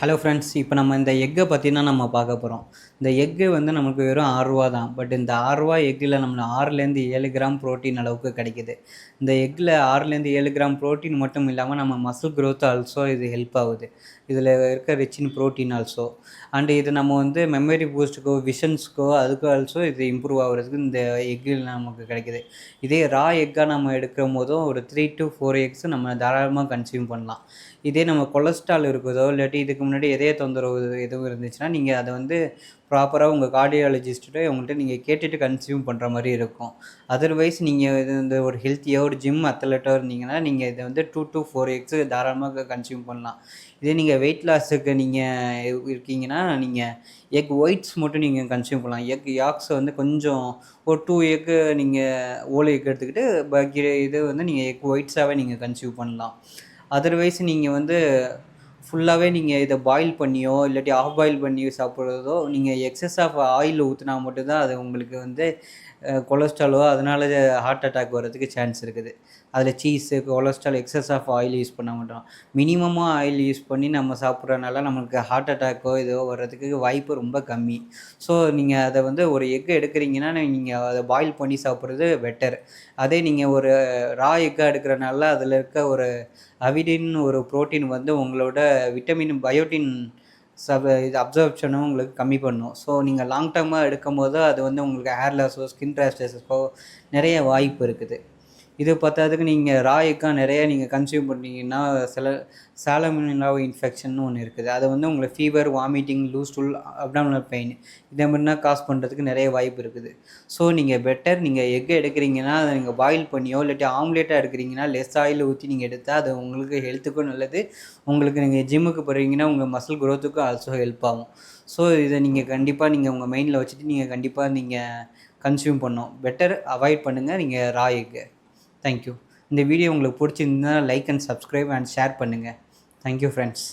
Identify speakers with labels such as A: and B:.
A: Hello friends, இப்போ நம்ம இந்த எக்கை பற்றி தான் நம்ம பார்க்க போகிறோம். இந்த எக்கு வந்து நமக்கு வெறும் ரூ. 6 தான். பட் இந்த ரூ. 6 எக்கில் நம்மள 6லேருந்து 7 கிராம் புரோட்டீன் அளவுக்கு கிடைக்குது. இந்த எக்கில் 6லேருந்து 7 கிராம் புரோட்டீன் மட்டும் இல்லாமல் நம்ம மசில் க்ரோத் ஆல்சோ இது ஹெல்ப் ஆகுது. இதில் இருக்க rich in protein also. And இது நம்ம வந்து மெமரி பூஸ்ட்டுக்கோ விஷன்ஸ்க்கோ அதுக்கு ஆல்சோ இது இம்ப்ரூவ் ஆகுறதுக்கு இந்த எக்கில் நமக்கு கிடைக்குது. இதே ரா எக்காக நம்ம எடுக்கும் போதும் ஒரு 3 to 4 எக்ஸ் நம்ம தாராளமாக கன்சியூம் பண்ணலாம். இதே நம்ம கொலஸ்ட்ரால் இருக்குதோ இல்லாட்டி இதுக்கு முன்னாடி இதய தொந்தரவு எதுவும் இருந்துச்சுன்னா நீங்கள் அதை வந்து ப்ராப்பராக உங்கள் கார்டியாலஜிஸ்ட்டோ உங்கள்கிட்ட நீங்கள் கேட்டுட்டு கன்சியூம் பண்ணுற மாதிரி இருக்கும். அதர்வைஸ் நீங்கள் இது இந்த ஒரு ஹெல்த்தியாக ஒரு ஜிம் அத்லெட்டாக இருந்தீங்கன்னா நீங்கள் இதை வந்து 2 to 4 எக்ஸு தாராளமாக கன்சியூம் பண்ணலாம். இதே நீங்கள் வெயிட் லாஸுக்கு நீங்கள் இருக்கீங்கன்னா நீங்கள் எக் ஒயிட்ஸ் மட்டும் நீங்கள் கன்சியூம் பண்ணலாம். எக் யாக்ஸை வந்து கொஞ்சம் ஒரு 2 எக்கு நீங்கள் ஹோல் எக் எடுத்துக்கிட்டு பாக்கி இது வந்து நீங்கள் எக் ஒயிட்ஸாகவே நீங்கள் கன்சியூம் பண்ணலாம். அதர்வைஸ் நீங்கள் வந்து ஃபுல்லாகவே நீங்கள் இதை பாயில் பண்ணியோ இல்லாட்டி ஆஃப் பாயில் பண்ணி சாப்பிட்றதோ நீங்கள் எக்ஸஸ் ஆஃப் ஆயில் ஊற்றினா மட்டும்தான் அது உங்களுக்கு வந்து கொலஸ்ட்ராலோ அதனால ஹார்ட் அட்டாக் வர்றதுக்கு சான்ஸ் இருக்குது. அதில் cheese cholesterol excess of oil use பண்ண மாட்டோம். மினிமமாக ஆயில் யூஸ் பண்ணி நம்ம சாப்பிட்றதுனால நம்மளுக்கு ஹார்ட் அட்டாக்கோ இதோ வர்றதுக்கு வாய்ப்பு ரொம்ப கம்மி. ஸோ நீங்கள் அதை வந்து ஒரு எக்கு எடுக்கிறீங்கன்னா நீங்கள் அதை பாயில் பண்ணி சாப்பிட்றது பெட்டர். அதே நீங்கள் ஒரு ரா எக்காக எடுக்கிறனால அதில் இருக்க ஒரு அவிடின் ஒரு புரோட்டீன் வந்து உங்களோட விட்டமின் பயோட்டின் இது அப்சர்ப்ஷனும் உங்களுக்கு கம்மி பண்ணும். ஸோ நீங்கள் லாங் டர்மாக எடுக்கும்போது அது வந்து உங்களுக்கு ஹேர் லாஸோ ஸ்கின் ரேஷஸோ நிறைய வாய்ப்பு இருக்குது. இது பத்தாததுக்கு நீங்கள் ரா எக்காக நிறைய நீங்கள் கன்சியூம் பண்ணிங்கன்னா சில சாலமோனெல்லா இன்ஃபெக்ஷன் ஒன்று இருக்குது. அது வந்து உங்களுக்கு fever, vomiting, loose stool, abdominal pain இதை மாதிரினா காஸ் பண்ணுறதுக்கு நிறைய வாய்ப்பு இருக்குது. ஸோ நீங்கள் பெட்டர் நீங்கள் எக் எடுக்கிறீங்கன்னா அதை நீங்கள் பாயில் பண்ணியோ இல்லாட்டி ஆம்லேட்டாக எடுக்கிறீங்கன்னா லெஸ் ஆயில் ஊற்றி நீங்கள் எடுத்தால் அது உங்களுக்கு ஹெல்த்துக்கும் நல்லது. உங்களுக்கு நீங்கள் ஜிம்முக்கு போகிறீங்கன்னா உங்கள் மசில் க்ரோத்துக்கும் ஆல்சோ ஹெல்ப் ஆகும். ஸோ இதை நீங்கள் கண்டிப்பாக நீங்கள் உங்கள் மைண்டில் வச்சுட்டு நீங்கள் கண்டிப்பாக நீங்கள் கன்சியூம் பண்ணணும். பெட்டர் அவாய்ட் பண்ணுங்கள் நீங்கள் ரா எக்கு. தேங்க்யூ. இந்த வீடியோ உங்களுக்கு பிடிச்சிருந்தா like and subscribe and share பண்ணுங்கள். Thank you friends.